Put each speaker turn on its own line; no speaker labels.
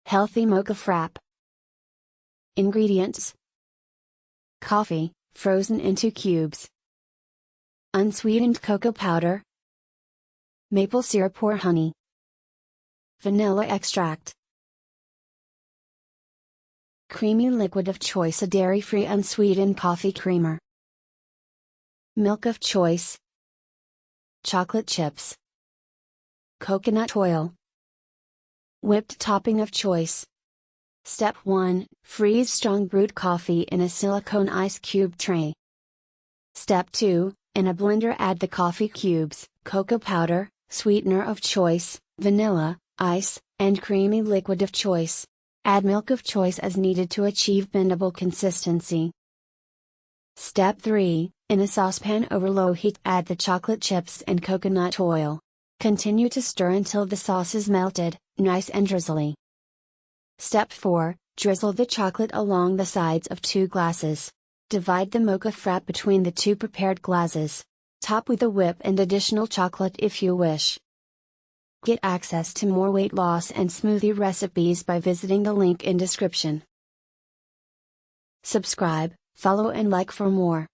Healthy Mocha Frappe. Ingredients: coffee, frozen into cubes, unsweetened cocoa powder, maple syrup or honey, vanilla extract. Creamy liquid of choice: a dairy-free unsweetened coffee creamer. Milk of choice, chocolate chips, coconut oil. Whipped topping of choice. Step 1. Freeze strong brewed coffee in a silicone ice cube tray. Step 2. In a blender add the coffee cubes, cocoa powder, sweetener of choice, vanilla, ice, and creamy liquid of choice. Add milk of choice as needed to achieve bendable consistency. Step 3. In a saucepan over low heat add the chocolate chips and coconut oil. Continue to stir until the sauce is melted, nice and drizzly. Step 4. Drizzle the chocolate along the sides of 2 glasses. Divide the Mocha Frappe between the 2 prepared glasses. Top with a whip and additional chocolate if you wish. Get access to more weight loss and smoothie recipes by visiting the link in description. Subscribe, follow and like for more.